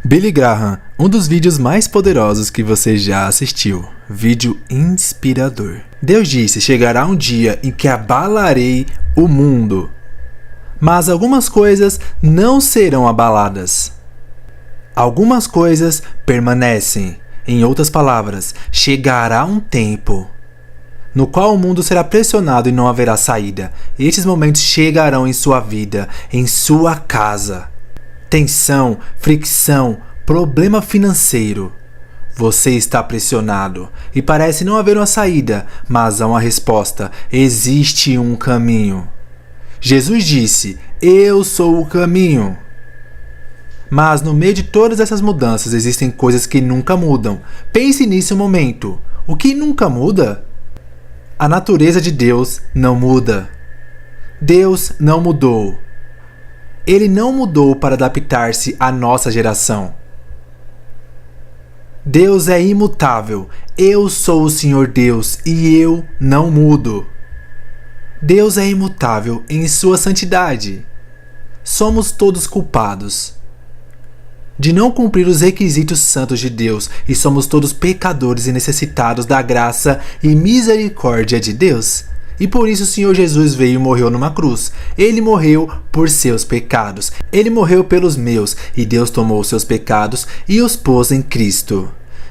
Billy Graham, um dos vídeos mais poderosos que você já assistiu. Vídeo inspirador. Deus disse: chegará um dia em que abalarei o mundo. Mas algumas coisas não serão abaladas. Algumas coisas permanecem. Em outras palavras, chegará um tempo no qual o mundo será pressionado e não haverá saída. Estes momentos chegarão em sua vida, em sua casa. Tensão, fricção, problema financeiro. Você está pressionado e parece não haver uma saída, mas há uma resposta. Existe um caminho. Jesus disse: eu sou o caminho. Mas no meio de todas essas mudanças existem coisas que nunca mudam. Pense nisso um momento. O que nunca muda? A natureza de Deus não muda. Deus não mudou. Ele não mudou para adaptar-se à nossa geração. Deus é imutável. Eu sou o Senhor Deus e eu não mudo. Deus é imutável em sua santidade. Somos todos culpados de não cumprir os requisitos santos de Deus e somos todos pecadores e necessitados da graça e misericórdia de Deus. E por isso o Senhor Jesus veio e morreu numa cruz. Ele morreu por seus pecados. Ele morreu pelos meus. E Deus tomou os seus pecados e os pôs em Cristo.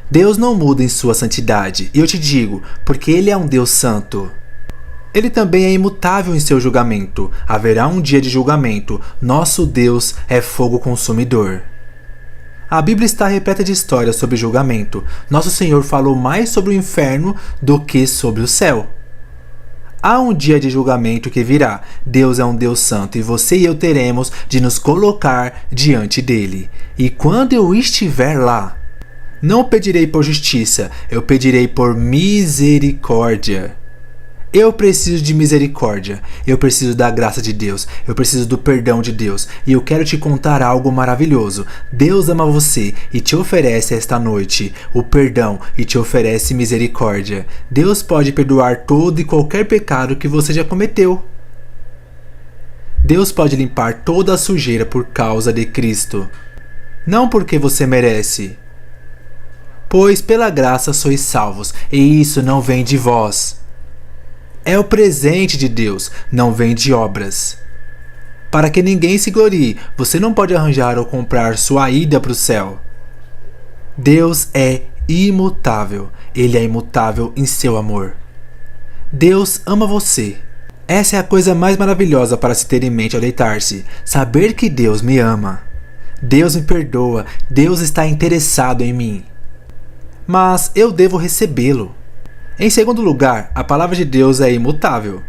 Deus não muda em sua santidade. E eu te digo, porque Ele é um Deus santo. Ele também é imutável em seu julgamento. Haverá um dia de julgamento. Nosso Deus é fogo consumidor. A Bíblia está repleta de histórias sobre julgamento. Nosso Senhor falou mais sobre o inferno do que sobre o céu. Há um dia de julgamento que virá. Deus é um Deus santo e você e eu teremos de nos colocar diante dele. E quando eu estiver lá, não pedirei por justiça, eu pedirei por misericórdia. Eu preciso de misericórdia, eu preciso da graça de Deus, eu preciso do perdão de Deus. E eu quero te contar algo maravilhoso. Deus ama você e te oferece esta noite o perdão e te oferece misericórdia. Deus pode perdoar todo e qualquer pecado que você já cometeu. Deus pode limpar toda a sujeira por causa de Cristo. Não porque você merece. Pois pela graça sois salvos, e isso não vem de vós. É o presente de Deus, não vem de obras. Para que ninguém se glorie, você não pode arranjar ou comprar sua ida para o céu. Deus é imutável, Ele é imutável em seu amor. Deus ama você. Essa é a coisa mais maravilhosa para se ter em mente ao deitar-se, saber que Deus me ama. Deus me perdoa, Deus está interessado em mim. Mas eu devo recebê-lo. Em segundo lugar, a palavra de Deus é imutável.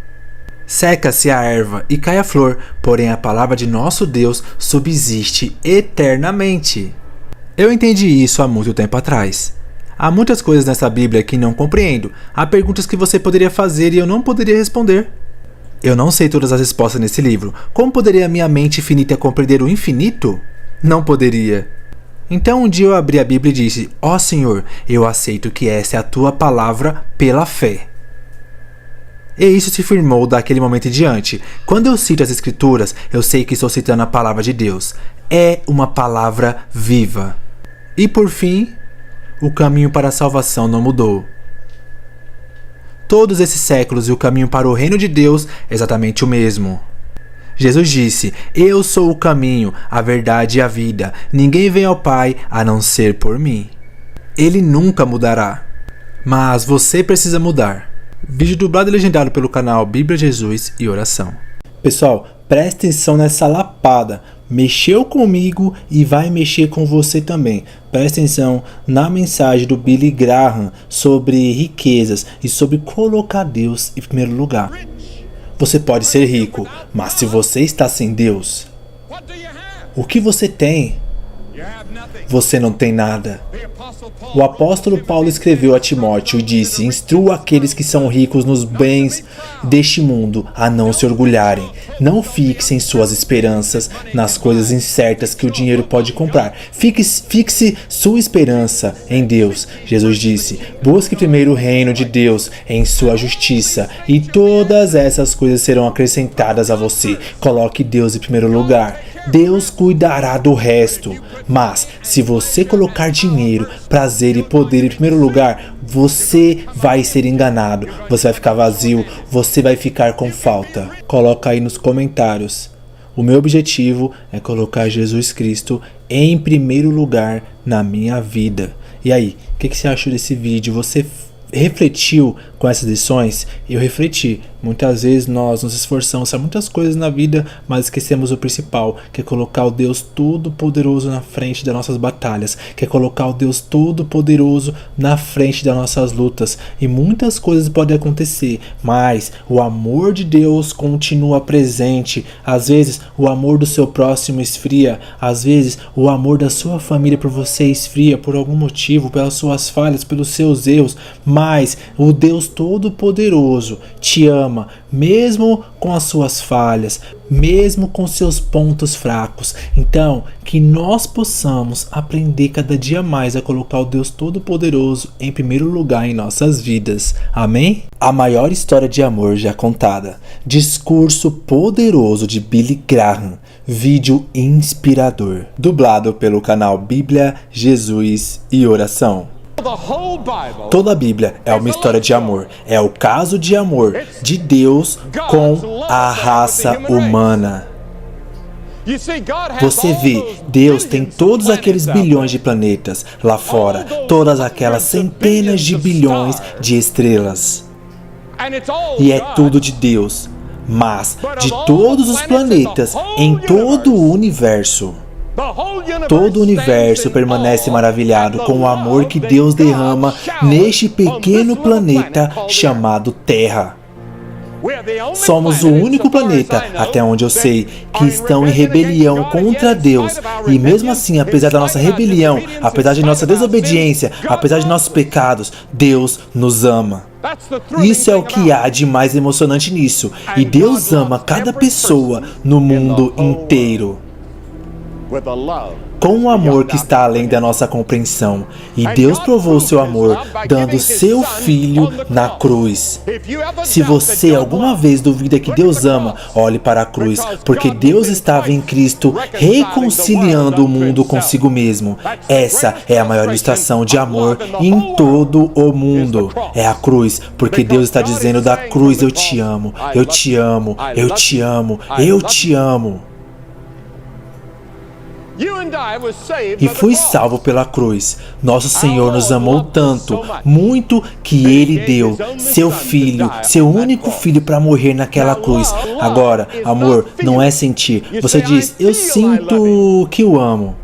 Seca-se a erva e cai a flor, porém a palavra de nosso Deus subsiste eternamente. Eu entendi isso há muito tempo atrás. Há muitas coisas nessa Bíblia que não compreendo. Há perguntas que você poderia fazer e eu não poderia responder. Eu não sei todas as respostas nesse livro. Como poderia minha mente finita compreender o infinito? Não poderia. Então um dia eu abri a Bíblia e disse: ó Senhor, eu aceito que essa é a tua palavra pela fé. E isso se firmou daquele momento em diante. Quando eu cito as Escrituras, eu sei que estou citando a palavra de Deus. É uma palavra viva. E por fim, o caminho para a salvação não mudou. Todos esses séculos e o caminho para o reino de Deus é exatamente o mesmo. Jesus disse: eu sou o caminho, a verdade e a vida. Ninguém vem ao Pai a não ser por mim. Ele nunca mudará. Mas você precisa mudar. Vídeo dublado e legendado pelo canal Bíblia, Jesus e Oração. Pessoal, presta atenção nessa lapada. Mexeu comigo e vai mexer com você também. Presta atenção na mensagem do Billy Graham sobre riquezas e sobre colocar Deus em primeiro lugar. Você pode ser rico, mas se você está sem Deus, o que você tem? Você não tem nada. O apóstolo Paulo escreveu a Timóteo e disse: instrua aqueles que são ricos nos bens deste mundo a não se orgulharem. Não fixem suas esperanças nas coisas incertas que o dinheiro pode comprar. Fixe sua esperança em Deus. Jesus disse: busque primeiro o reino de Deus em sua justiça e todas essas coisas serão acrescentadas a você. Coloque Deus em primeiro lugar. Deus cuidará do resto. Mas se você colocar dinheiro, prazer e poder em primeiro lugar, você vai ser enganado, você vai ficar vazio, você vai ficar com falta. Coloca aí nos comentários. O meu objetivo é colocar Jesus Cristo em primeiro lugar na minha vida. E aí, o que você achou desse vídeo? Você refletiu com essas lições? Eu refleti. Muitas vezes nós nos esforçamos a muitas coisas na vida, mas esquecemos o principal, que é colocar o Deus Todo-Poderoso na frente das nossas batalhas, que é colocar o Deus Todo-Poderoso na frente das nossas lutas. E muitas coisas podem acontecer, mas o amor de Deus continua presente. Às vezes o amor do seu próximo esfria, às vezes o amor da sua família por você esfria por algum motivo, pelas suas falhas, pelos seus erros, mas o Deus Todo-Poderoso te ama, mesmo com as suas falhas, mesmo com seus pontos fracos. Então, que nós possamos aprender cada dia mais a colocar o Deus Todo-Poderoso em primeiro lugar em nossas vidas. Amém? A maior história de amor já contada. Discurso poderoso de Billy Graham. Vídeo inspirador. Dublado pelo canal Bíblia, Jesus e Oração. Toda a Bíblia é uma história de amor. É o caso de amor de Deus com a raça humana. Você vê, Deus tem todos aqueles bilhões de planetas lá fora, todas aquelas centenas de bilhões de estrelas. E é tudo de Deus. Mas de todos os planetas em todo o universo, todo o universo permanece maravilhado com o amor que Deus derrama neste pequeno planeta chamado Terra. Somos o único planeta, até onde eu sei, que estão em rebelião contra Deus. E mesmo assim, apesar da nossa rebelião, apesar de nossa desobediência, apesar de nossos pecados, Deus nos ama. Isso é o que há de mais emocionante nisso. E Deus ama cada pessoa no mundo inteiro com um amor que está além da nossa compreensão. E Deus provou seu amor dando seu Filho na cruz. Se você alguma vez duvida que Deus ama, olhe para a cruz, porque Deus estava em Cristo reconciliando o mundo consigo mesmo. Essa é a maior ilustração de amor em todo o mundo. É a cruz, porque Deus está dizendo da cruz: eu te amo, eu te amo, eu te amo, eu te amo. E fui salvo pela cruz. Nosso Senhor nos amou tanto, muito, que Ele deu seu Filho, seu único Filho, para morrer naquela cruz. Agora, amor não é sentir. Você diz: eu sinto que o amo.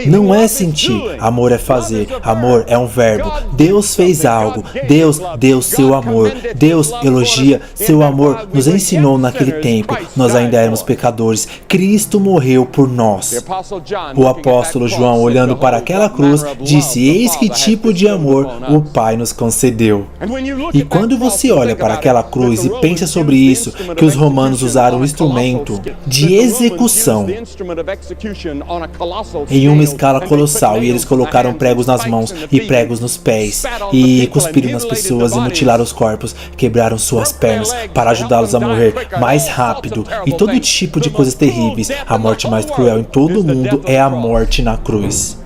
Não é sentir. Amor é fazer. Amor é um verbo. Deus fez algo. Deus deu seu amor. Deus elogia seu amor. Nos ensinou naquele tempo. Nós ainda éramos pecadores. Cristo morreu por nós. O apóstolo João, olhando para aquela cruz, disse: eis que tipo de amor o Pai nos concedeu. E quando você olha para aquela cruz e pensa sobre isso, que os romanos usaram um instrumento de execução em uma escala colossal, e eles colocaram pregos nas mãos e pregos nos pés, e cuspiram nas pessoas e mutilaram os corpos, quebraram suas pernas para ajudá-los a morrer mais rápido, e todo tipo de coisas terríveis. A morte mais cruel em todo o mundo é a morte na cruz.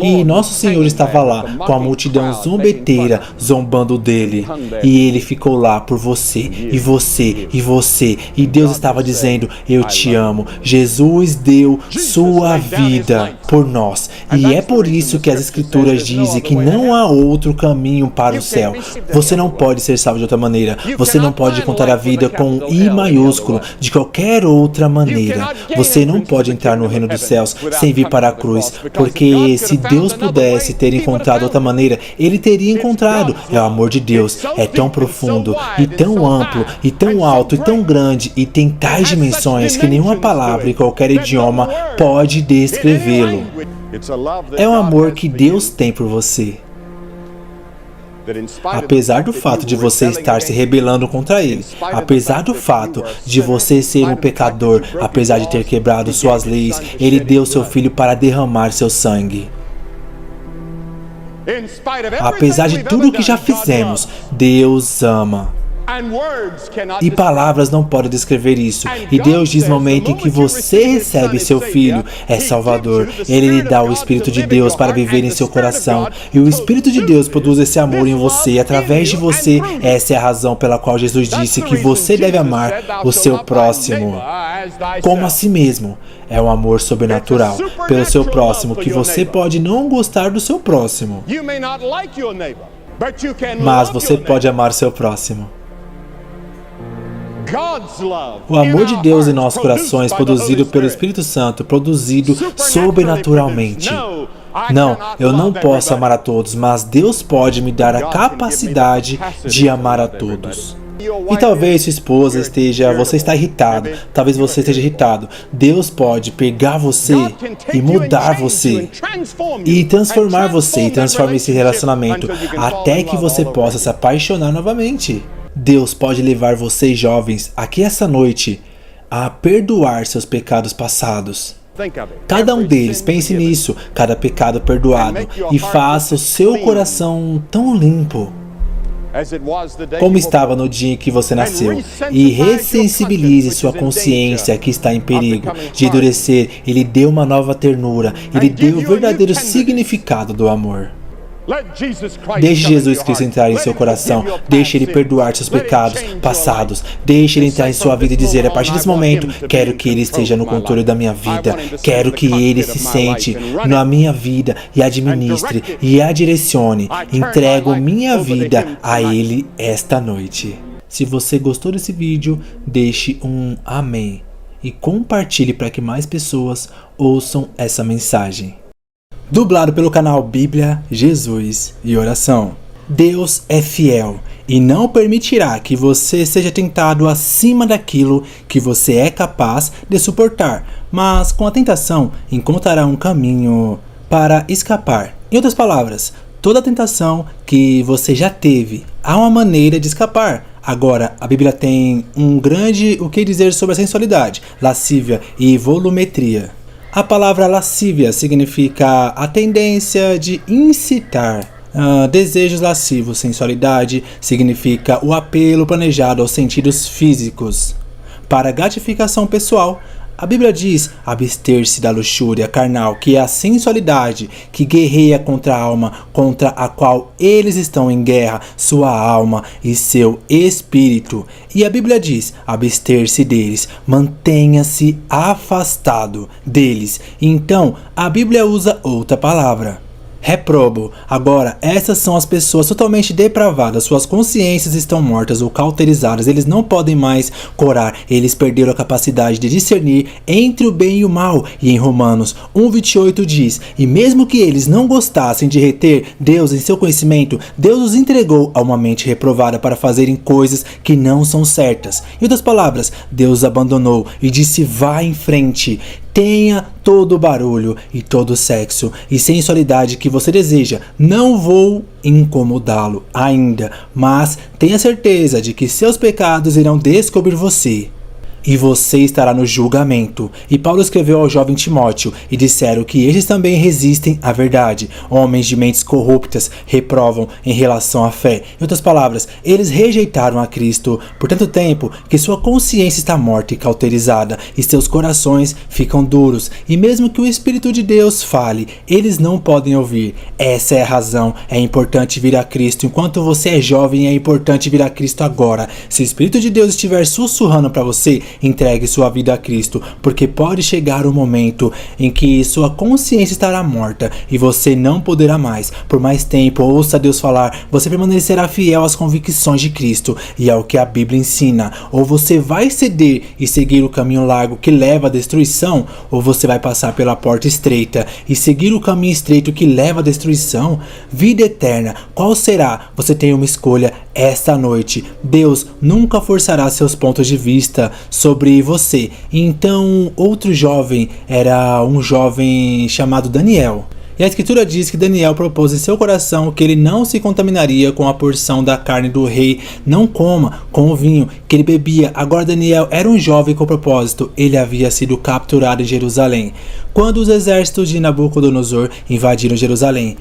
E nosso Senhor estava lá com a multidão zombeteira zombando dele, e ele ficou lá por você e você e você, e Deus estava dizendo: eu te amo. Jesus deu sua vida por nós, e é por isso que as escrituras dizem que não há outro caminho para o céu. Você não pode ser salvo de outra maneira. Você não pode contar a vida com um I maiúsculo de qualquer outra maneira. Você não pode entrar no reino dos céus sem vir para a cruz, porque se Deus pudesse ter encontrado outra maneira, Ele teria encontrado. É o amor de Deus. É tão profundo, e tão amplo, e tão alto, e tão grande, e tem tais dimensões que nenhuma palavra em qualquer idioma pode descrevê-lo. É o amor que Deus tem por você. Apesar do fato de você estar se rebelando contra Ele, apesar do fato de você ser um pecador, apesar de ter quebrado suas leis, Ele deu seu Filho para derramar seu sangue. Apesar de tudo o que já fizemos, Deus ama. E palavras não podem descrever isso. E Deus diz no momento em que você recebe seu Filho, é Salvador. Ele lhe dá o Espírito de Deus para viver em seu coração. E o Espírito de Deus produz esse amor em você. E através de você, essa é a razão pela qual Jesus disse que você deve amar o seu próximo como a si mesmo. É um amor sobrenatural pelo seu próximo, que você pode não gostar do seu próximo, mas você pode amar seu próximo. O amor de Deus em nossos corações, produzido pelo Espírito Santo, produzido sobrenaturalmente. Não, eu não posso amar a todos, mas Deus pode me dar a capacidade de amar a todos. E talvez sua esposa você está irritado, talvez você esteja irritado. Deus pode pegar você e mudar você, e transformar você, e transformar esse relacionamento, até que você possa se apaixonar novamente. Deus pode levar vocês jovens aqui essa noite a perdoar seus pecados passados. Cada um deles, pense nisso, cada pecado perdoado, e faça o seu coração tão limpo como estava no dia em que você nasceu, e ressensibilize sua consciência que está em perigo de endurecer. Ele deu uma nova ternura, ele deu o verdadeiro significado do amor. Deixe Jesus Cristo entrar em seu coração. Deixe Ele perdoar seus pecados passados. Deixe Ele entrar em sua vida e dizer: a partir desse momento, quero que Ele esteja no controle da minha vida. Quero que Ele se sente na minha vida e administre e a direcione. Entrego minha vida a Ele esta noite. Se você gostou desse vídeo, deixe um amém e compartilhe para que mais pessoas ouçam essa mensagem. Dublado pelo canal Bíblia, Jesus e Oração. Deus é fiel e não permitirá que você seja tentado acima daquilo que você é capaz de suportar, mas com a tentação encontrará um caminho para escapar. Em outras palavras, toda tentação que você já teve, há uma maneira de escapar. Agora, a Bíblia tem o que dizer sobre a sensualidade, lascívia e volumetria. A palavra lascívia significa a tendência de incitar desejos lascivos. Sensualidade significa o apelo planejado aos sentidos físicos para gratificação pessoal. A Bíblia diz abster-se da luxúria carnal, que é a sensualidade que guerreia contra a alma, contra a qual eles estão em guerra, sua alma e seu espírito. E a Bíblia diz abster-se deles, mantenha-se afastado deles. Então, a Bíblia usa outra palavra: reprobo. Agora, essas são as pessoas totalmente depravadas. Suas consciências estão mortas ou cauterizadas. Eles não podem mais corar. Eles perderam a capacidade de discernir entre o bem e o mal. E em Romanos 1:28 diz: e mesmo que eles não gostassem de reter Deus em seu conhecimento, Deus os entregou a uma mente reprovada para fazerem coisas que não são certas. Em outras palavras, Deus os abandonou e disse: vá em frente. Tenha todo o barulho e todo o sexo e sensualidade que você deseja. Não vou incomodá-lo ainda, mas tenha certeza de que seus pecados irão descobrir você. E você estará no julgamento. E Paulo escreveu ao jovem Timóteo, e disseram que estes também resistem à verdade. Homens de mentes corruptas reprovam em relação à fé. Em outras palavras, eles rejeitaram a Cristo por tanto tempo que sua consciência está morta e cauterizada, e seus corações ficam duros. E mesmo que o Espírito de Deus fale, eles não podem ouvir. Essa é a razão. É importante vir a Cristo. Enquanto você é jovem, é importante vir a Cristo agora. Se o Espírito de Deus estiver sussurrando para você, entregue sua vida a Cristo, porque pode chegar um momento em que sua consciência estará morta e você não poderá mais, por mais tempo, ouça Deus falar, você permanecerá fiel às convicções de Cristo e ao que a Bíblia ensina. Ou você vai ceder e seguir o caminho largo que leva à destruição, ou você vai passar pela porta estreita e seguir o caminho estreito que leva à destruição, vida eterna. Qual será? Você tem uma escolha esta noite. Deus nunca forçará seus pontos de vista sobre você. Então, outro jovem era um jovem chamado Daniel. E a escritura diz que Daniel propôs em seu coração que ele não se contaminaria com a porção da carne do rei, não coma com o vinho que ele bebia. Agora Daniel era um jovem com propósito. Ele havia sido capturado em Jerusalém quando os exércitos de Nabucodonosor invadiram Jerusalém.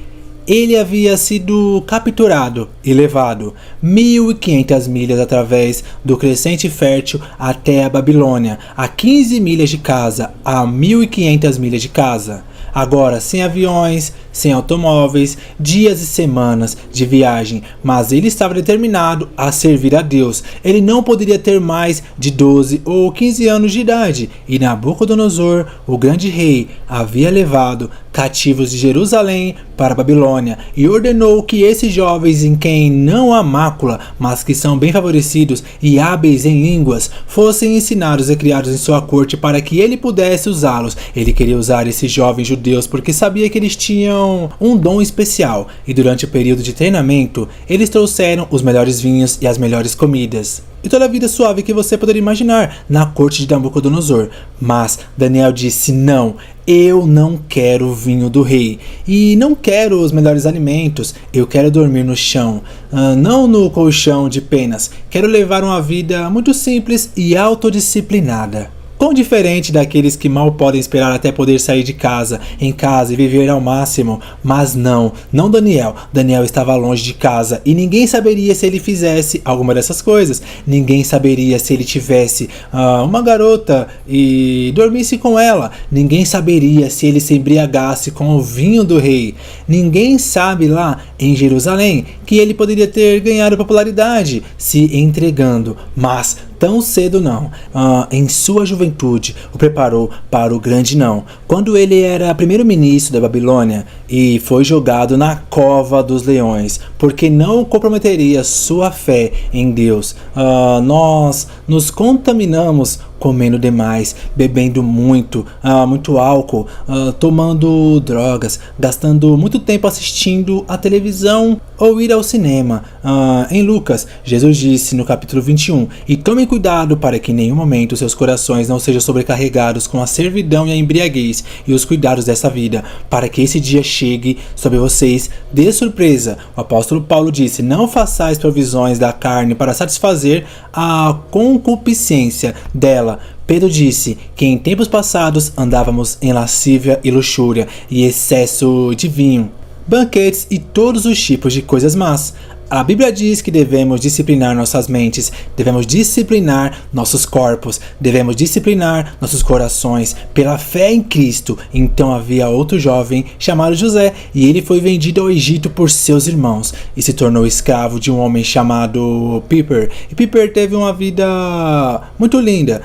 Ele havia sido capturado e levado 1.500 milhas através do crescente fértil até a Babilônia, a 15 milhas de casa, a 1.500 milhas de casa. Agora, sem aviões, sem automóveis, dias e semanas de viagem, mas ele estava determinado a servir a Deus. Ele não poderia ter mais de 12 ou 15 anos de idade, e Nabucodonosor, o grande rei, havia levado cativos de Jerusalém para a Babilônia e ordenou que esses jovens, em quem não há mácula, mas que são bem favorecidos e hábeis em línguas, fossem ensinados e criados em sua corte para que ele pudesse usá-los. Ele queria usar esses jovens judeus porque sabia que eles tinham um dom especial, e durante o período de treinamento eles trouxeram os melhores vinhos e as melhores comidas e toda a vida suave que você poderia imaginar na corte de Nabucodonosor. Mas Daniel disse: não, eu não quero o vinho do rei e não quero os melhores alimentos. Eu quero dormir no chão, não no colchão de penas. Quero levar uma vida muito simples e autodisciplinada. Quão diferente daqueles que mal podem esperar até poder sair de casa, em casa e viver ao máximo. Mas não Daniel. Daniel estava longe de casa e ninguém saberia se ele fizesse alguma dessas coisas. Ninguém saberia se ele tivesse uma garota e dormisse com ela. Ninguém saberia se ele se embriagasse com o vinho do rei. Ninguém sabe lá em Jerusalém que ele poderia ter ganhado popularidade se entregando, mas tão cedo não. Em sua juventude o preparou para o grande não. Quando ele era primeiro-ministro da Babilônia e foi jogado na cova dos leões, porque não comprometeria sua fé em Deus. Nós nos contaminamos comendo demais, bebendo muito álcool, tomando drogas, gastando muito tempo assistindo a televisão ou ir ao cinema. Em Lucas, Jesus disse no capítulo 21: e tomem cuidado para que em nenhum momento seus corações não sejam sobrecarregados com a servidão e a embriaguez e os cuidados dessa vida, para que esse dia chegue sobre vocês de surpresa. O apóstolo Paulo disse: não façais provisões da carne para satisfazer a concupiscência dela. Pedro disse que em tempos passados andávamos em lascívia e luxúria e excesso de vinho, banquetes e todos os tipos de coisas más. A Bíblia diz que devemos disciplinar nossas mentes, devemos disciplinar nossos corpos, devemos disciplinar nossos corações pela fé em Cristo. Então havia outro jovem chamado José, e ele foi vendido ao Egito por seus irmãos e se tornou escravo de um homem chamado Piper. E Piper teve uma vida muito linda,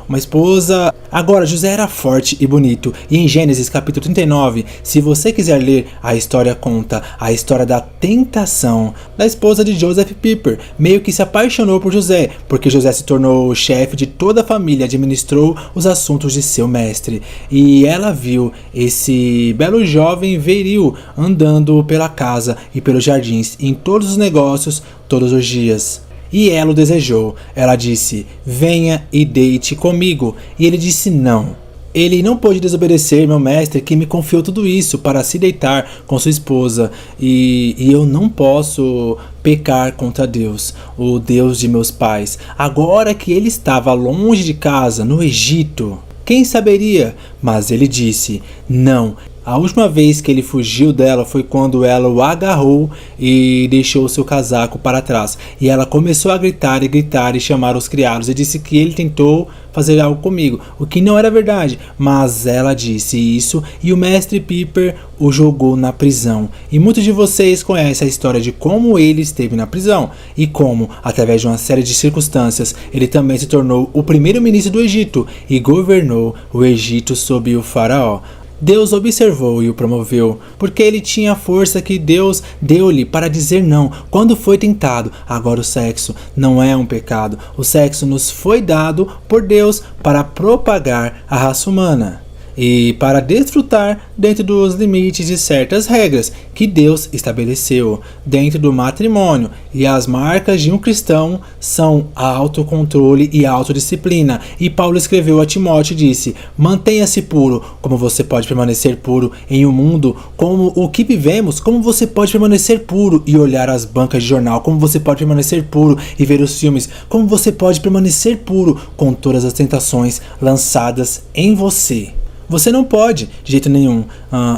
uma esposa. Agora, José era forte e bonito, e em Gênesis capítulo 39, se você quiser ler, a história conta a história da tentação da esposa de Joseph. Piper meio que se apaixonou por José, porque José se tornou o chefe de toda a família, administrou os assuntos de seu mestre, e ela viu esse belo jovem viril andando pela casa e pelos jardins, em todos os negócios, todos os dias. E ela o desejou. Ela disse: venha e deite comigo. E ele disse não. Ele não pôde desobedecer meu mestre, que me confiou tudo isso para se deitar com sua esposa. E eu não posso pecar contra Deus, o Deus de meus pais. Agora que ele estava longe de casa, no Egito, quem saberia? Mas ele disse não. A última vez que ele fugiu dela foi quando ela o agarrou e deixou seu casaco para trás. E ela começou a gritar e chamar os criados e disse que ele tentou fazer algo comigo, o que não era verdade. Mas ela disse isso e o mestre Piper o jogou na prisão. E muitos de vocês conhecem a história de como ele esteve na prisão e como, através de uma série de circunstâncias, ele também se tornou o primeiro-ministro do Egito e governou o Egito sob o faraó. Deus observou e o promoveu, porque ele tinha a força que Deus deu-lhe para dizer não quando foi tentado. Agora o sexo não é um pecado. O sexo nos foi dado por Deus para propagar a raça humana e para desfrutar dentro dos limites de certas regras que Deus estabeleceu dentro do matrimônio. E as marcas de um cristão são autocontrole e autodisciplina. E Paulo escreveu a Timóteo e disse: mantenha-se puro, como você pode permanecer puro em um mundo como o que vivemos. Como você pode permanecer puro e olhar as bancas de jornal? Como você pode permanecer puro e ver os filmes? Como você pode permanecer puro com todas as tentações lançadas em você? Você não pode, de jeito nenhum,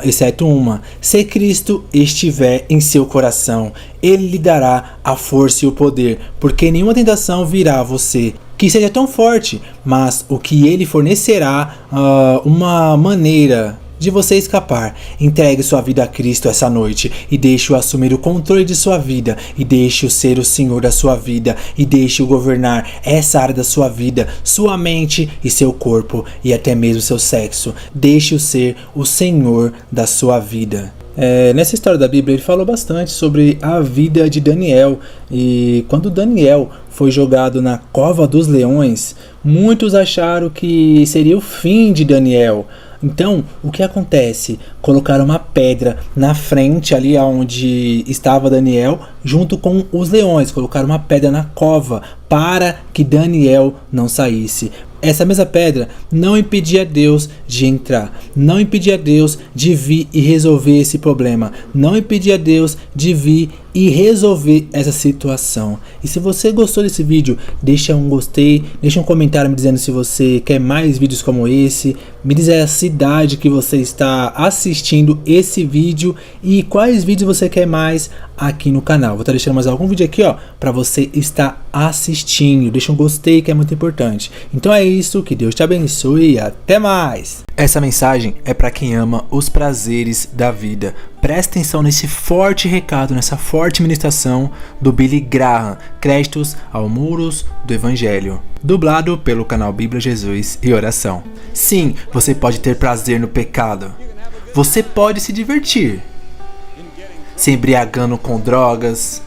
exceto uma. Se Cristo estiver em seu coração, Ele lhe dará a força e o poder, porque nenhuma tentação virá a você que seja tão forte, mas o que Ele fornecerá uma maneira de você escapar. Entregue sua vida a Cristo essa noite e deixe-o assumir o controle de sua vida, e deixe-o ser o Senhor da sua vida, e deixe-o governar essa área da sua vida, sua mente e seu corpo, e até mesmo seu sexo. Deixe-o ser o Senhor da sua vida. Nessa história da Bíblia ele falou bastante sobre a vida de Daniel, e quando Daniel foi jogado na cova dos leões, muitos acharam que seria o fim de Daniel. Então, o que acontece? Colocaram uma pedra na frente, ali onde estava Daniel, junto com os leões. Colocaram uma pedra na cova para que Daniel não saísse. Essa mesma pedra não impedia Deus de entrar, não impedia Deus de vir e resolver esse problema, não impedia Deus de vir e resolver essa situação. E se você gostou desse vídeo, deixa um gostei, deixa um comentário me dizendo se você quer mais vídeos como esse, me diz a cidade que você está assistindo esse vídeo e quais vídeos você quer mais aqui no canal. Vou estar deixando mais algum vídeo aqui, ó, para você estar assistindo. Deixa um gostei que é muito importante. Então é isso, que Deus te abençoe e até mais. Essa mensagem é para quem ama os prazeres da vida. Presta atenção nesse forte recado, nessa forte ministração do Billy Graham. Créditos ao Muros do Evangelho. Dublado pelo canal Bíblia, Jesus e Oração. Sim, você pode ter prazer no pecado. Você pode se divertir se embriagando com drogas,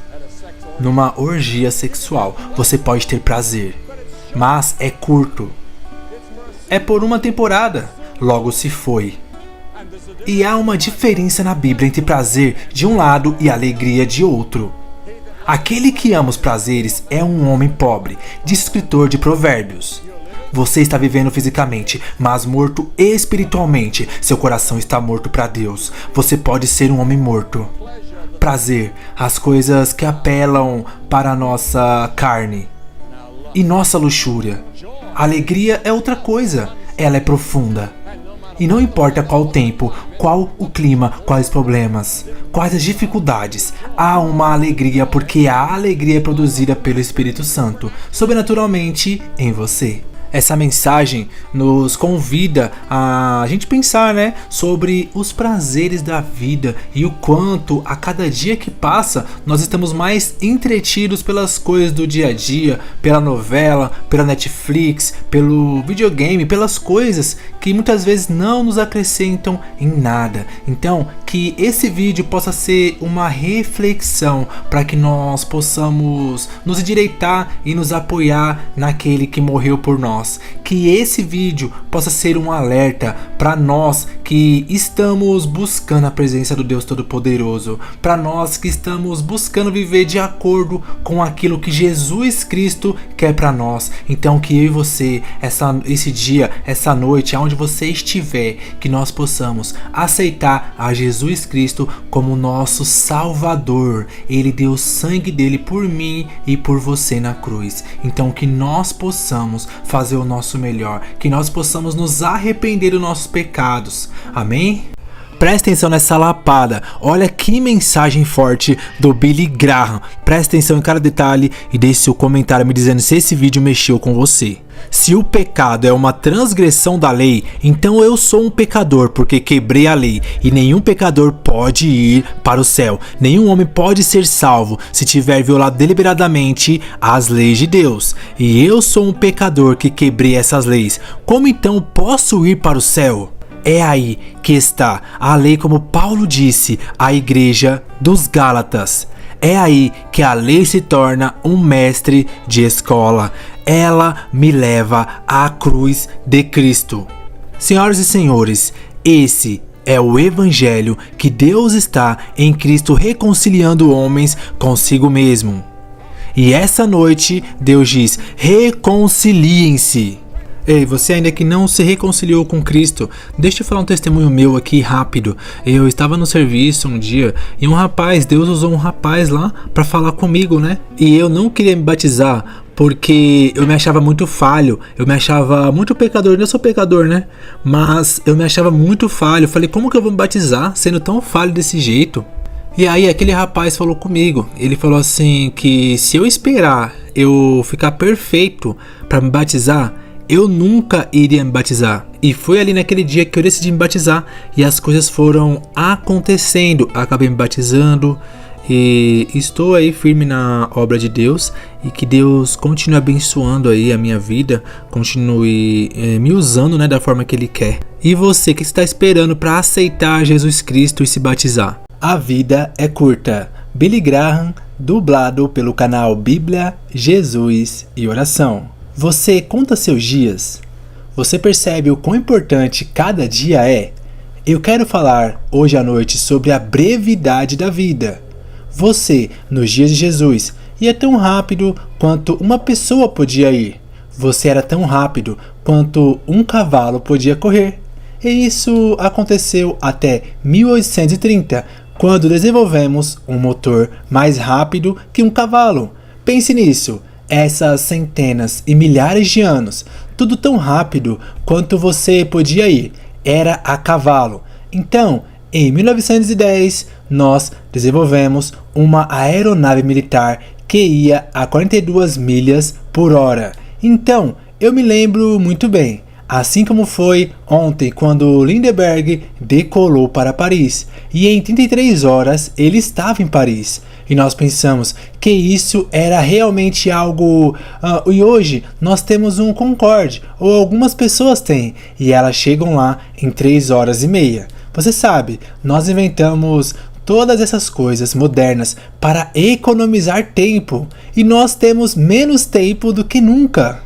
numa orgia sexual. Você pode ter prazer, mas é curto. É por uma temporada, logo se foi. E há uma diferença na Bíblia entre prazer de um lado e alegria de outro. Aquele que ama os prazeres é um homem pobre, diz o escritor de Provérbios. Você está vivendo fisicamente, mas morto espiritualmente. Seu coração está morto para Deus. Você pode ser um homem morto. Prazer, as coisas que apelam para a nossa carne e nossa luxúria. Alegria é outra coisa, ela é profunda. E não importa qual o tempo, qual o clima, quais os problemas, quais as dificuldades, há uma alegria, porque a alegria é produzida pelo Espírito Santo, sobrenaturalmente em você. Essa mensagem nos convida a gente pensar, sobre os prazeres da vida e o quanto a cada dia que passa nós estamos mais entretidos pelas coisas do dia a dia, pela novela, pela Netflix, pelo videogame, pelas coisas que muitas vezes não nos acrescentam em nada. Então, que esse vídeo possa ser uma reflexão para que nós possamos nos endireitar e nos apoiar naquele que morreu por nós. Que esse vídeo possa ser um alerta para nós que estamos buscando a presença do Deus Todo-Poderoso, para nós que estamos buscando viver de acordo com aquilo que Jesus Cristo quer para nós. Então que eu e você, esse dia, essa noite, aonde você estiver, que nós possamos aceitar a Jesus Cristo como nosso Salvador. Ele deu o sangue dele por mim e por você na cruz. Então que nós possamos fazer o nosso melhor, que nós possamos nos arrepender dos nossos pecados. Amém? Presta atenção nessa lapada. Olha que mensagem forte do Billy Graham. Presta atenção em cada detalhe e deixe seu comentário me dizendo se esse vídeo mexeu com você. Se o pecado é uma transgressão da lei, então eu sou um pecador porque quebrei a lei, e nenhum pecador pode ir para o céu. Nenhum homem pode ser salvo se tiver violado deliberadamente as leis de Deus. E eu sou um pecador que quebrei essas leis. Como então posso ir para o céu? É aí que está a lei, como Paulo disse à igreja dos Gálatas. É aí que a lei se torna um mestre de escola. Ela me leva à cruz de Cristo. Senhoras e senhores, esse é o Evangelho que Deus está em Cristo reconciliando homens consigo mesmo. E essa noite Deus diz: reconciliem-se. Ei, você ainda que não se reconciliou com Cristo, deixa eu falar um testemunho meu aqui rápido. Eu estava no serviço um dia e Deus usou um rapaz lá para falar comigo, E eu não queria me batizar porque eu me achava muito falho, eu me achava muito pecador. Eu sou pecador, né? Mas eu me achava muito falho. Eu falei, como que eu vou me batizar sendo tão falho desse jeito? E aí aquele rapaz falou comigo, ele falou assim que se eu esperar eu ficar perfeito para me batizar, eu nunca iria me batizar. E foi ali naquele dia que eu decidi me batizar e as coisas foram acontecendo. Acabei me batizando e estou aí firme na obra de Deus, e que Deus continue abençoando aí a minha vida, continue me usando, né, da forma que Ele quer. E você que está esperando para aceitar Jesus Cristo e se batizar? A vida é curta. Billy Graham, dublado pelo canal Bíblia, Jesus e Oração. Você conta seus dias? Você percebe o quão importante cada dia é? Eu quero falar hoje à noite sobre a brevidade da vida. Você, nos dias de Jesus, ia tão rápido quanto uma pessoa podia ir. Você era tão rápido quanto um cavalo podia correr. E isso aconteceu até 1830, quando desenvolvemos um motor mais rápido que um cavalo. Pense nisso. Essas centenas e milhares de anos, tudo tão rápido quanto você podia ir, era a cavalo. Então, em 1910, nós desenvolvemos uma aeronave militar que ia a 42 milhas por hora. Então, eu me lembro muito bem, assim como foi ontem quando Lindbergh decolou para Paris, e em 33 horas ele estava em Paris. E nós pensamos que isso era realmente algo... e hoje nós temos um Concorde, ou algumas pessoas têm, e elas chegam lá em 3 horas e meia. Você sabe, nós inventamos todas essas coisas modernas para economizar tempo, e nós temos menos tempo do que nunca.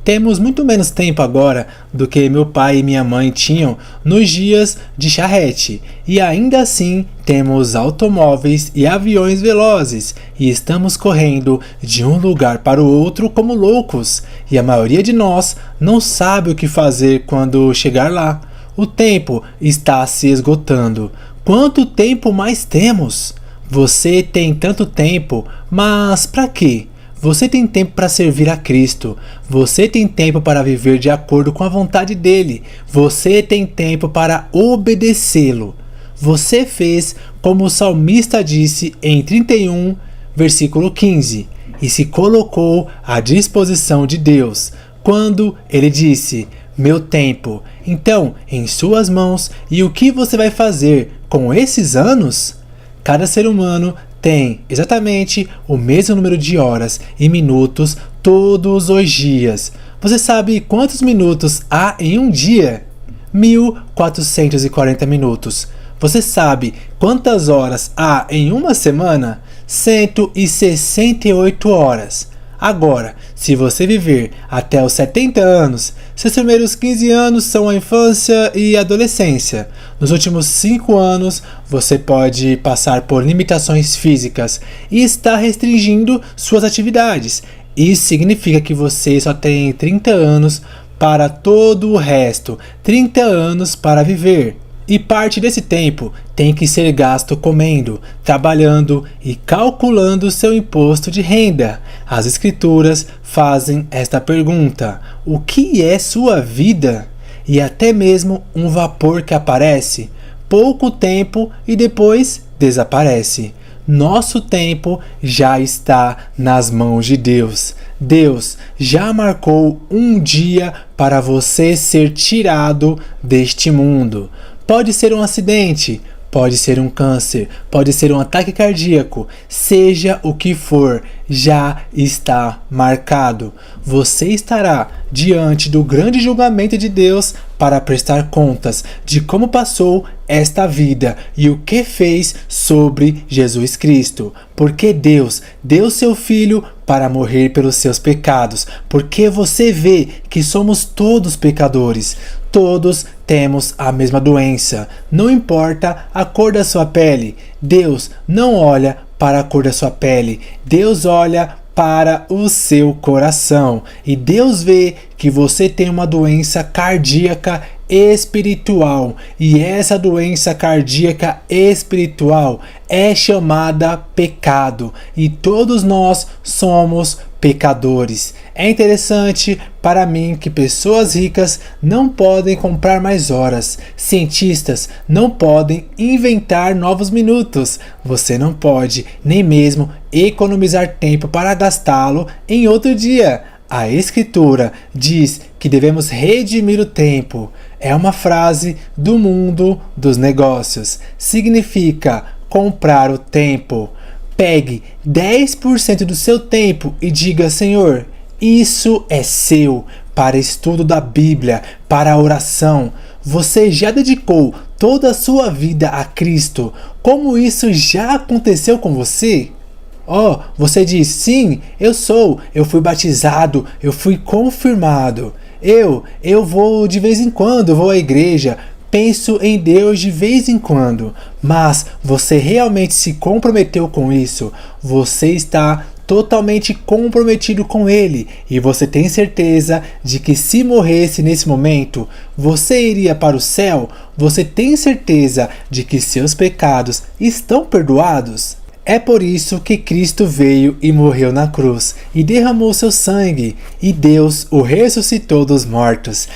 Temos muito menos tempo agora do que meu pai e minha mãe tinham nos dias de charrete, e ainda assim temos automóveis e aviões velozes, e estamos correndo de um lugar para o outro como loucos, e a maioria de nós não sabe o que fazer quando chegar lá. O tempo está se esgotando. Quanto tempo mais temos? Você tem tanto tempo, mas para quê? Você tem tempo para servir a Cristo. Você tem tempo para viver de acordo com a vontade dele. Você tem tempo para obedecê-lo. Você fez como o salmista disse em 31, versículo 15, e se colocou à disposição de Deus, quando ele disse: meu tempo, então, em suas mãos, e o que você vai fazer com esses anos? Cada ser humano tem exatamente o mesmo número de horas e minutos todos os dias. Você sabe quantos minutos há em um dia? 1440 minutos. Você sabe quantas horas há em uma semana? 168 horas. Agora, se você viver até os 70 anos, seus primeiros 15 anos são a infância e a adolescência. Nos últimos 5 anos, você pode passar por limitações físicas e está restringindo suas atividades. Isso significa que você só tem 30 anos para todo o resto, 30 anos para viver. E parte desse tempo tem que ser gasto comendo, trabalhando e calculando seu imposto de renda. As escrituras fazem esta pergunta: o que é sua vida? E até mesmo um vapor que aparece, pouco tempo e depois desaparece. Nosso tempo já está nas mãos de Deus. Deus já marcou um dia para você ser tirado deste mundo. Pode ser um acidente, pode ser um câncer, pode ser um ataque cardíaco, seja o que for, já está marcado. Você estará diante do grande julgamento de Deus para prestar contas de como passou esta vida e o que fez sobre Jesus Cristo. Porque Deus deu seu Filho para morrer pelos seus pecados. Porque você vê que somos todos pecadores. Todos temos a mesma doença. Não importa a cor da sua pele. Deus não olha para a cor da sua pele. Deus olha para o seu coração. E Deus vê que você tem uma doença cardíaca espiritual. E essa doença cardíaca espiritual é chamada pecado. E todos nós somos pecadores. É interessante para mim que pessoas ricas não podem comprar mais horas, cientistas não podem inventar novos minutos, você não pode nem mesmo economizar tempo para gastá-lo em outro dia. A Escritura diz que devemos redimir o tempo. É uma frase do mundo dos negócios. Significa comprar o tempo. Pegue 10% do seu tempo e diga: Senhor, isso é seu, para estudo da Bíblia, para a oração. Você já dedicou toda a sua vida a Cristo? Como isso já aconteceu com você? Você diz: sim, eu fui batizado, eu fui confirmado. Eu vou de vez em quando, vou à igreja, penso em Deus de vez em quando. Mas você realmente se comprometeu com isso? Você está totalmente comprometido com Ele e você tem certeza de que se morresse nesse momento, você iria para o céu? Você tem certeza de que seus pecados estão perdoados? É por isso que Cristo veio e morreu na cruz, e derramou seu sangue, e Deus o ressuscitou dos mortos,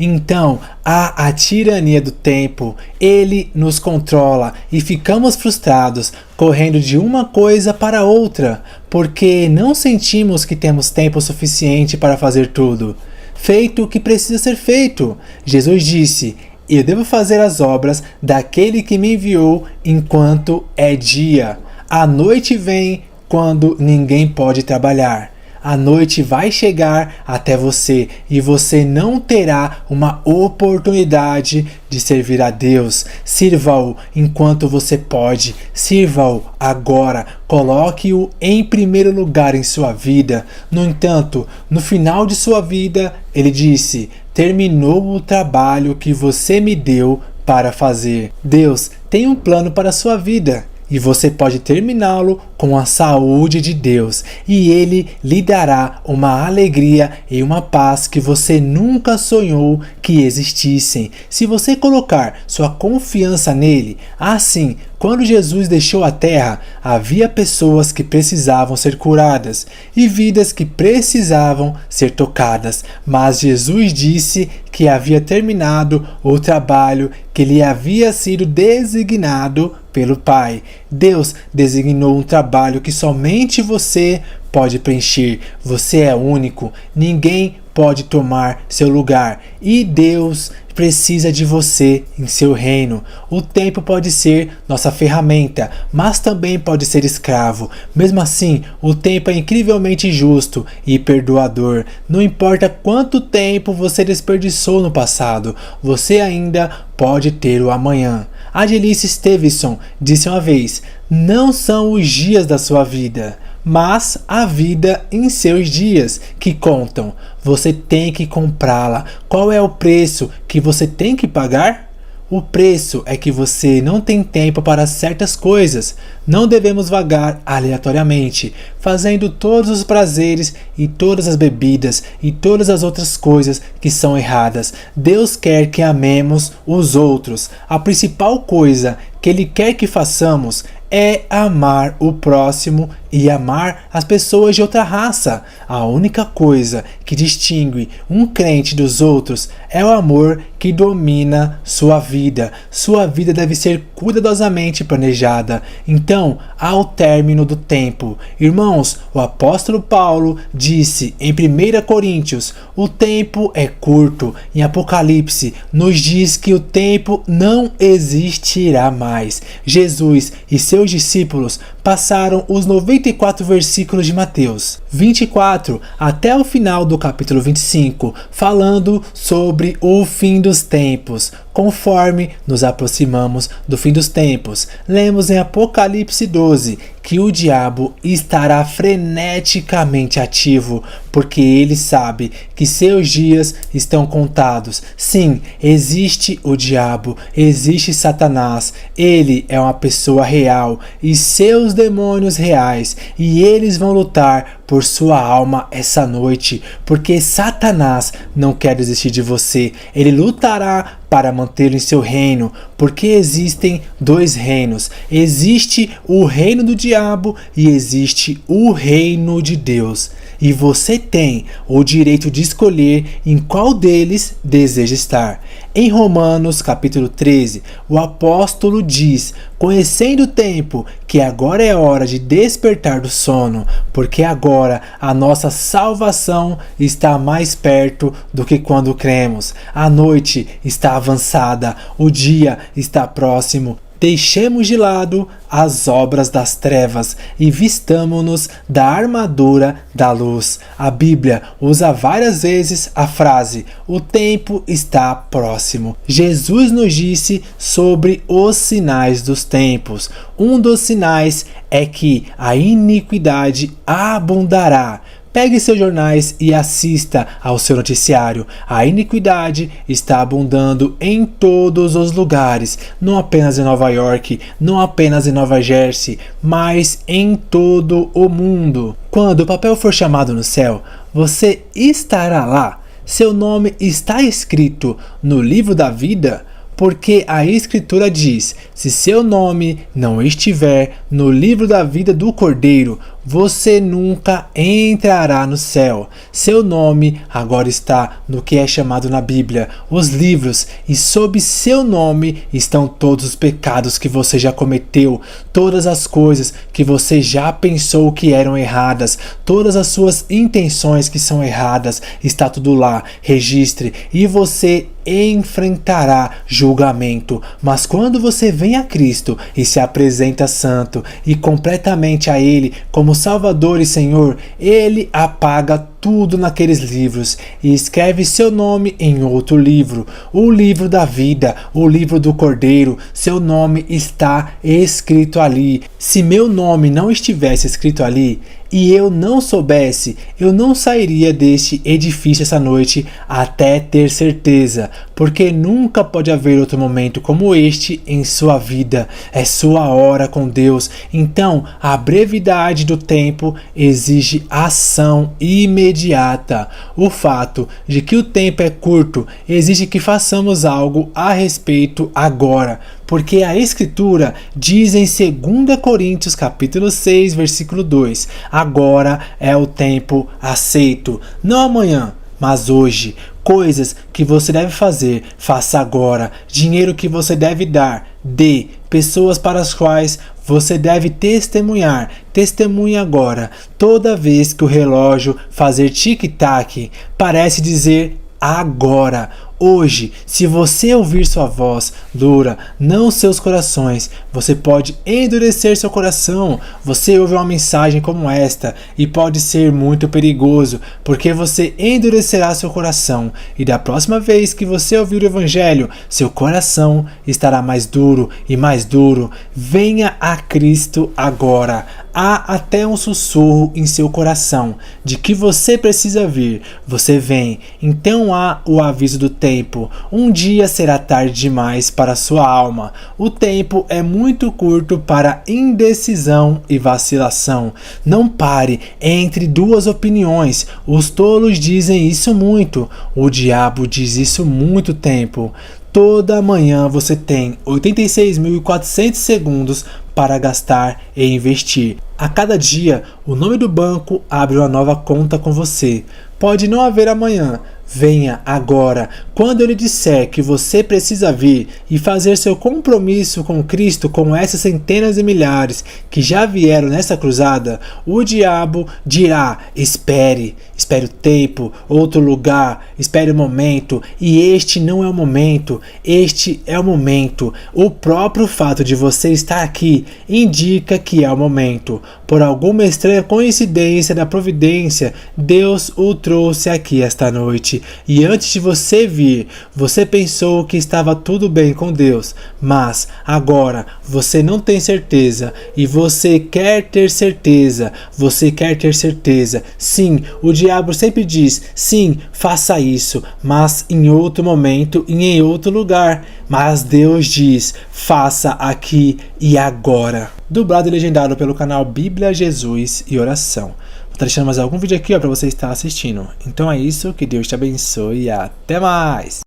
Então, há a tirania do tempo, ele nos controla, e ficamos frustrados, correndo de uma coisa para outra, porque não sentimos que temos tempo suficiente para fazer tudo. Feito o que precisa ser feito. Jesus disse: eu devo fazer as obras daquele que me enviou enquanto é dia. A noite vem quando ninguém pode trabalhar. A noite vai chegar até você e você não terá uma oportunidade de servir a Deus. Sirva-o enquanto você pode. Sirva-o agora. Coloque-o em primeiro lugar em sua vida. No entanto, no final de sua vida, ele disse: terminou o trabalho que você me deu para fazer. Deus tem um plano para a sua vida. E você pode terminá-lo com a saúde de Deus. E Ele lhe dará uma alegria e uma paz que você nunca sonhou que existissem. Se você colocar sua confiança nele, assim, quando Jesus deixou a terra, havia pessoas que precisavam ser curadas e vidas que precisavam ser tocadas. Mas Jesus disse que havia terminado o trabalho que lhe havia sido designado pelo Pai. Deus designou um trabalho que somente você pode preencher. Você é único, ninguém pode tomar seu lugar e Deus precisa de você em seu reino. O tempo pode ser nossa ferramenta, mas também pode ser escravo. Mesmo assim, o tempo é incrivelmente justo e perdoador. Não importa quanto tempo você desperdiçou no passado, você ainda pode ter o amanhã. Adelice Stevenson disse uma vez: não são os dias da sua vida, mas a vida em seus dias que contam. Você tem que comprá-la. Qual é o preço que você tem que pagar? O preço é que você não tem tempo para certas coisas. Não devemos vagar aleatoriamente, fazendo todos os prazeres e todas as bebidas e todas as outras coisas que são erradas. Deus quer que amemos os outros. A principal coisa que Ele quer que façamos é amar o próximo e amar as pessoas de outra raça. A única coisa que distingue um crente dos outros é o amor que domina sua vida. Sua vida deve ser cuidadosamente planejada. Então, ao término do tempo, irmãos, o apóstolo Paulo disse em 1 Coríntios: o tempo é curto. Em Apocalipse, nos diz que o tempo não existirá mais. Jesus e seus discípulos passaram os 94 versículos de Mateus 24 até o final do capítulo 25, falando sobre o fim dos tempos. Conforme nos aproximamos do fim dos tempos, lemos em Apocalipse 12 que o diabo estará freneticamente ativo, porque ele sabe que seus dias estão contados. Sim, existe o diabo, existe Satanás, ele é uma pessoa real e seus demônios reais, e eles vão lutar por sua alma essa noite, porque Satanás não quer desistir de você. Ele lutará para mantê-lo em seu reino, porque existem dois reinos. Existe o reino do diabo e existe o reino de Deus. E você tem o direito de escolher em qual deles deseja estar. Em Romanos capítulo 13, o apóstolo diz: conhecendo o tempo, que agora é hora de despertar do sono, porque agora a nossa salvação está mais perto do que quando cremos. A noite está avançada, o dia está próximo. Deixemos de lado as obras das trevas e vistamo-nos da armadura da luz. A Bíblia usa várias vezes a frase: o tempo está próximo. Jesus nos disse sobre os sinais dos tempos. Um dos sinais é que a iniquidade abundará. Pegue seus jornais e assista ao seu noticiário. A iniquidade está abundando em todos os lugares, não apenas em Nova York, não apenas em Nova Jersey, mas em todo o mundo. Quando o papel for chamado no céu, você estará lá. Seu nome está escrito no livro da vida? Porque a Escritura diz: se seu nome não estiver no livro da vida do Cordeiro, você nunca entrará no céu. Seu nome agora está no que é chamado na Bíblia os livros, e sob seu nome estão todos os pecados que você já cometeu, todas as coisas que você já pensou que eram erradas, todas as suas intenções que são erradas, está tudo lá. Registre e você enfrentará julgamento. Mas quando você vem a Cristo e se apresenta santo e completamente a Ele como Salvador e Senhor, Ele apaga tudo naqueles livros e escreve seu nome em outro livro, o livro da vida, o livro do Cordeiro. Seu nome está escrito ali. Se meu nome não estivesse escrito ali e eu não soubesse, eu não sairia deste edifício essa noite até ter certeza, porque nunca pode haver outro momento como este em sua vida. É sua hora com Deus. Então, a brevidade do tempo exige ação imediata. O fato de que o tempo é curto exige que façamos algo a respeito agora, porque a Escritura diz em 2 Coríntios capítulo 6, versículo 2: agora é o tempo aceito, não amanhã, mas hoje. Coisas que você deve fazer, faça agora. Dinheiro que você deve dar, dê. Pessoas para as quais você deve testemunhar, testemunhe agora. Toda vez que o relógio fazer tic-tac, parece dizer agora. Hoje, se você ouvir sua voz dura, não seus corações, você pode endurecer seu coração. Você ouve uma mensagem como esta e pode ser muito perigoso, porque você endurecerá seu coração, e da próxima vez que você ouvir o Evangelho, seu coração estará mais duro e mais duro. Venha a Cristo agora. Há até um sussurro em seu coração de que você precisa vir. Você vem. Então há o aviso do tempo. Um dia será tarde demais para sua alma. O tempo é muito curto para indecisão e vacilação. Não pare entre duas opiniões. Os tolos dizem isso muito. O diabo diz isso muito tempo. Toda manhã você tem 86.400 segundos para gastar e investir. A cada dia, o nome do banco abre uma nova conta com você. Pode não haver amanhã. Venha agora. Quando ele disser que você precisa vir e fazer seu compromisso com Cristo, com essas centenas de milhares que já vieram nessa cruzada, o diabo dirá: espere o tempo, outro lugar, espere o momento. E este não é o momento, este é o momento. O próprio fato de você estar aqui indica que é o momento. Por alguma estranha coincidência da providência, Deus o trouxe aqui esta noite. E antes de você vir, você pensou que estava tudo bem com Deus, mas agora você não tem certeza e você quer ter certeza. Você quer ter certeza. Sim, o diabo sempre diz: sim, faça isso, mas em outro momento e em outro lugar. Mas Deus diz: faça aqui e agora. Dublado e legendado pelo canal Bíblia, Jesus e Oração. estar deixando mais algum vídeo aqui, ó, pra você estar assistindo. Então é isso, que Deus te abençoe e até mais!